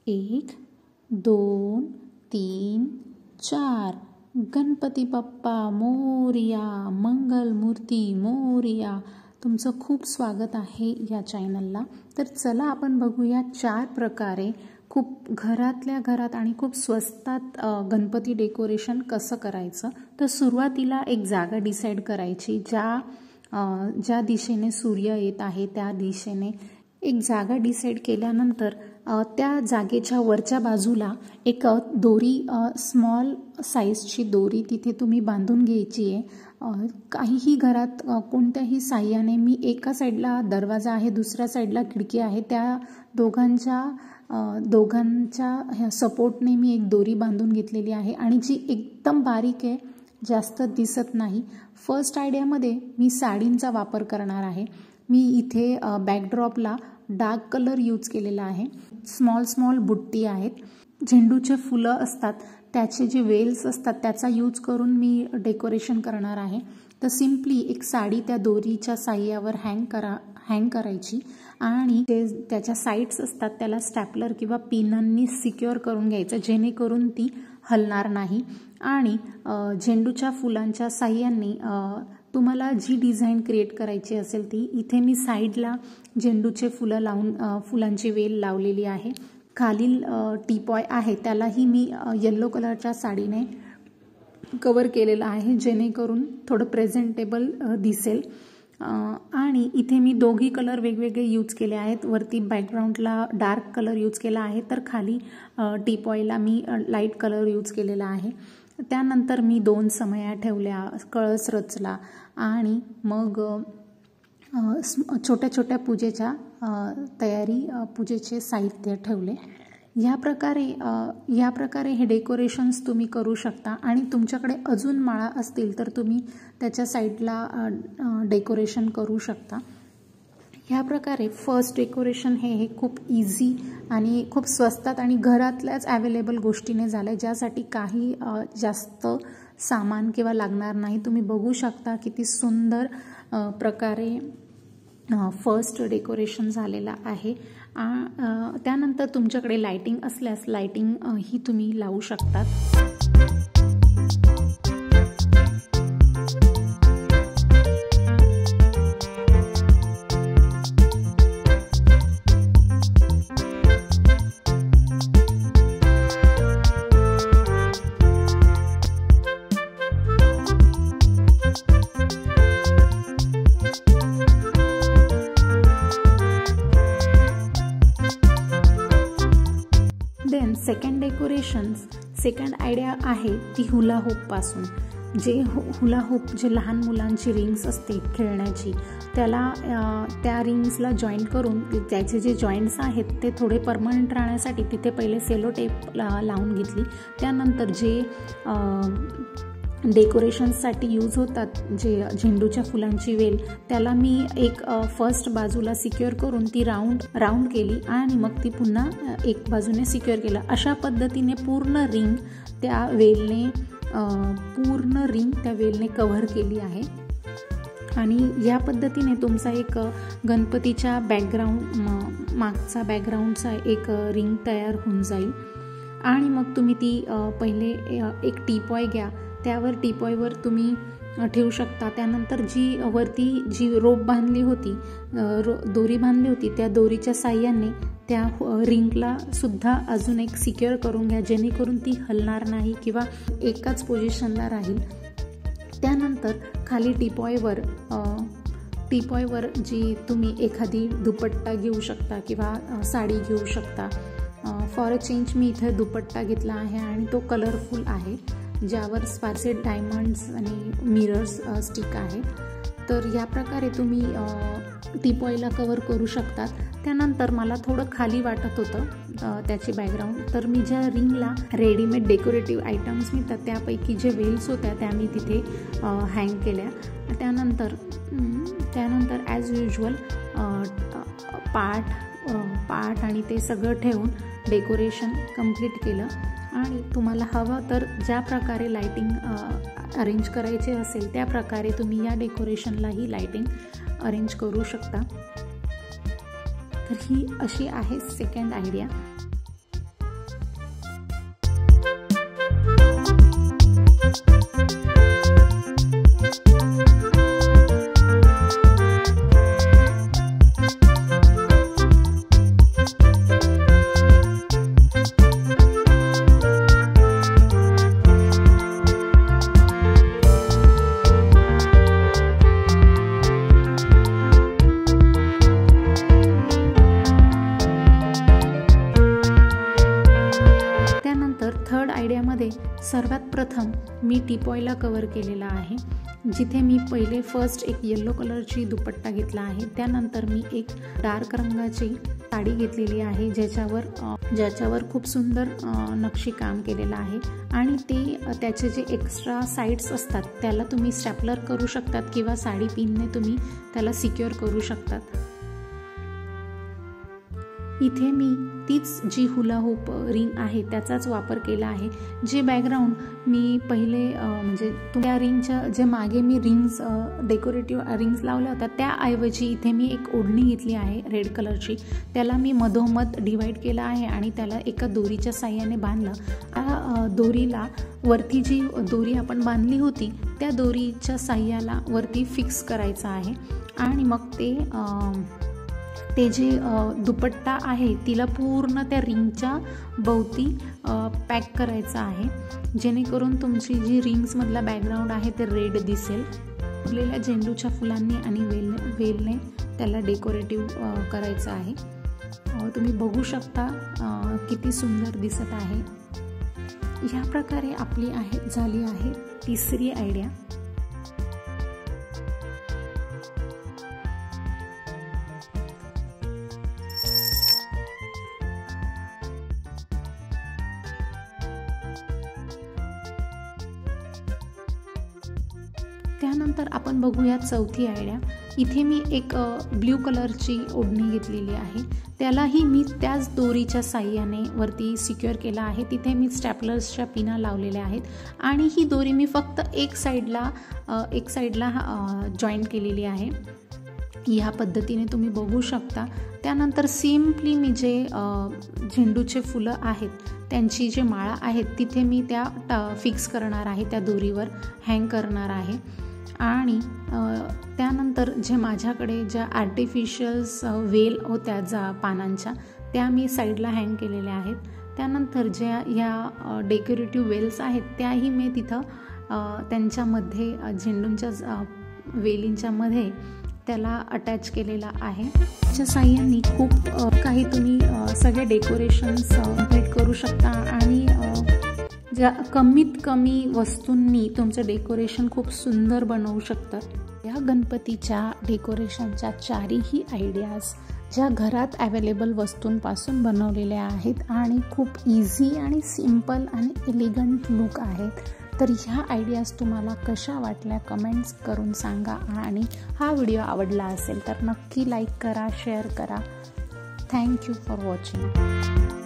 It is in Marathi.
1 2 3 4 गणपती बाप्पा मोरया, मंगलमूर्ती मोरया. तुमचं खूप स्वागत आहे या चॅनलला. तर चला आपण बघूया 4 प्रकारे खूप घरातल्या घरात आणि खूप स्वस्तात गणपती डेकोरेशन कसं करायचं. तर सुरुवातीला एक जागा डिसाईड करायची, ज्या दिशेने सूर्य येत आहे त्या दिशेने एक जागा डिसाईड केल्यानंतर त्या जागेच्या वरच्या बाजूला एक दोरी, स्मॉल साईजची दोरी तिथे तुम्ही बांधून घ्यायची आहे. काहीही घरात कोणत्याही साह्याने, मी एका साईडला दरवाजा आहे, दुसऱ्या साईडला खिडकी आहे, त्या दोघांच्या सपोर्टने मी एक दोरी बांधून घेतलेली आहे आणि जी एकदम बारीक आहे, जास्त दिसत नाही. फर्स्ट आयडियामध्ये मी साडींचा वापर करणार आहे. मी इथे बॅकड्रॉपला डार्क कलर यूज केलेला आहे. स्मॉल बुट्टी आहेत. झेंडूचे फुलं असतात त्याचे जे वेल्स असतात त्याचा यूज करून मी डेकोरेशन करणार आहे. तर सिम्पली एक साडी त्या दोरीच्या साह्यावर हँग करायची आणि ते त्याच्या साईड्स असतात त्याला स्टॅपलर किंवा पिनांनी सिक्युअर करून घ्यायचं, जेणेकरून ती हलणार नाही. आणि झेंडूच्या फुलांच्या साह्याने तुम्हाला जी डिझाईन क्रिएट करायची असेल ती, इथे मी साईडला झेंडूचे फुलं लावून फुलांची वेल लावलेली आहे. खालील टीपॉय आहे त्यालाही मी येलो कलरच्या साडीने कवर केलेलं आहे, जेणेकरून थोडं प्रेझेंटेबल दिसेल. आणि इथे मी दोघी कलर वेगवेगळे यूज केले आहेत. वरती बॅकग्राऊंडला डार्क कलर यूज केला आहे, तर खाली टीपॉयला मी लाईट कलर यूज केलेला आहे. त्यानंतर मी 2 समया ठेवल्या, कळस रचला आणि मग छोट्या छोट्या पूजेच्या पूजेचे साहित्य ठेवले. या प्रकारे हे डेकोरेशन्स तुम्ही करू शकता. आणि तुमच्याकडे अजून माळा असतील तर तुम्ही त्याच्या साईडला डेकोरेशन करू शकता. ह्या प्रकारे फर्स्ट डेकोरेशन हे खूप इझी आणि खूप स्वस्तात आणि घरातल्याच अवेलेबल गोष्टीने झालं, ज्यासाठी काही जास्त सामान किंवा लागणार नाही. तुम्ही बघू शकता किती सुंदर प्रकारे फर्स्ट डेकोरेशन झालेला आहे. त्यानंतर तुमच्याकडे लाइटिंग असल्यास लाइटिंग ही तुम्ही लावू शकतात. सेकंड आयडिया आहे ती हुला होप पासून. हुला होप जे लहान मुलांची रिंग्स असते खेळण्याची, त्या रिंग्सला जॉईंट करून त्याचे जे जॉईंट्स आहेत ते थोडे परमनंट राहण्यासाठी तिथे पहिले सेलो टेप लावून घेतली. त्यानंतर जे डेकोरेशनसाठी यूज होतात, जे झेंडूच्या फुलांची वेल, त्याला मी एक फर्स्ट बाजूला सिक्युअर करून ती राऊंड केली आणि मग ती पुन्हा एक बाजूने सिक्युअर केलं. अशा पद्धतीने पूर्ण रिंग त्या वेलने कव्हर केली आहे. आणि या पद्धतीने तुमचा एक गणपतीच्या मागचा बॅकग्राऊंडचा एक रिंग तयार होऊन जाईल. आणि मग तुम्ही ती पहिले एक टीपॉय घ्या, त्यावर टीपॉयवर तुम्ही ठेवू शकता. त्यानंतर वरती जी दोरी बांधली होती त्या दोरीच्या साह्याने त्या रिंगला सुद्धा अजून एक सिक्युअर करून घ्या, जेणेकरून ती हलणार नाही किंवा एकाच पोझिशनला राहील. त्यानंतर खाली टीपॉयवर जी तुम्ही एखादी दुपट्टा घेऊ शकता किंवा साडी घेऊ शकता. फॉर अ चेंज मी इथे दुपट्टा घेतला आहे आणि तो कलरफुल आहे, ज्यावर स्पार्से डायमंड्स आणि मिरर्स स्टिक आहेत. तर या प्रकारे तुम्ही टीपॉयला कवर करू शकतात. त्यानंतर मला थोडं खाली वाटत होतं त्याची बॅकग्राऊंड, तर मी ज्या रिंगला रेडीमेड डेकोरेटिव्ह आयटम्स मिळतात त्यापैकी जे वेल्स होत्या त्या मी तिथे हँग केल्या. त्यानंतर ॲज युजल पाट आणि ते सगळं ठेवून डेकोरेशन कंप्लीट केलं. आणि तुम्हाला हवं तर ज्या प्रकारे लाइटिंग अरेंज करायचे असेल त्या प्रकारे तुम्ही या डेकोरेशनलाही लाइटिंग अरेंज करू शकता. तर ही अशी आहे सेकंड आयडिया. त्यानंतर थर्ड आयडियामध्ये सर्वात प्रथम मी टिपॉयला कवर केलेला आहे, जिथे मी पहिले फर्स्ट एक येलो कलरची दुपट्टा घेतला आहे. त्यानंतर मी एक डार्क रंगाची साडी घेतलेली आहे, ज्याच्यावर खूप सुंदर नक्षी काम केलेलं आहे. आणि त्याचे जे एक्स्ट्रा साईड्स असतात त्याला तुम्ही स्टॅपलर करू शकतात किंवा साडी पिनने तुम्ही त्याला सिक्युअर करू शकतात. इथे मी तीच जी हुला हूप रिंग आहे त्याचाच वापर केला आहे. जे बॅकग्राऊंड मी पहिले म्हणजे त्या रिंगच्या जे मागे मी रिंग्स डेकोरेटिव्ह रिंग्स लावल्या होत्या त्याऐवजी इथे मी एक ओढणी घेतली आहे रेड कलरची. त्याला मी मधोमध डिवाईड केलं आहे आणि त्याला एका दोरीच्या साह्याने बांधलं. त्या दोरीला वरती जी दोरी आपण बांधली होती त्या दोरीच्या साह्याला वरती फिक्स करायचं आहे आणि मग ते जे दुपट्टा आहे तिला पूर्ण त्या रिंगच्या भोवती पॅक करायचं आहे, जेणेकरून तुमची जी रिंग्समधला बॅकग्राऊंड आहे ते रेड दिसेल. फुललेल्या झेंडूच्या फुलांनी आणि वेलने त्याला डेकोरेटिव्ह करायचं आहे. तुम्ही बघू शकता किती सुंदर दिसत आहे. ह्या प्रकारे आपली झाली आहे तिसरी आयडिया. त्यानंतर आपण बघूया चौथी आयडिया. इथे मी एक ब्ल्यू कलरची ओढणी घेतलेली आहे. त्यालाही मी त्याच दोरीच्या साह्याने वरती सिक्युअर केला आहे. तिथे मी स्टॅपलर्सच्या पिना लावलेल्या आहेत आणि ही दोरी मी फक्त एक साईडला जॉईंट केलेली आहे. ह्या पद्धतीने तुम्ही बघू शकता. त्यानंतर सिम्पली मी जे झेंडूचे फुलं आहेत त्यांची जे माळा आहेत तिथे मी त्या फिक्स करणार आहे, त्या दोरीवर हँग करणार आहे. आणि त्यानंतर जे माझ्याकडे ज्या आर्टिफिशियल्स वेल होत्या पानांच्या त्या मी साईडला हँग केलेल्या आहेत. त्यानंतर ज्या ह्या डेकोरेटिव्ह वेल्स आहेत त्याही मी तिथं त्यांच्यामध्ये झेंडूंच्या वेलींच्या मध्ये त्याला अटॅच केलेला आहे. त्याच्या साह्याने खूप काही तुम्ही सगळे डेकोरेशन्स कंप्लीट करू शकता आणि ज्या कमीत कमी वस्तूंनी तुमचं डेकोरेशन खूप सुंदर बनवू शकतात. या गणपतीच्या डेकोरेशनच्या चारही आयडियाज ज्या घरात अवेलेबल वस्तूंपासून बनवलेल्या आहेत आणि खूप इझी आणि सिंपल आणि एलिगंट लुक आहेत. तर ह्या आयडियाज तुम्हाला कशा वाटल्या कमेंट्स करून सांगा आणि हा व्हिडिओ आवडला असेल तर नक्की लाईक करा, शेअर करा. Thank you for watching.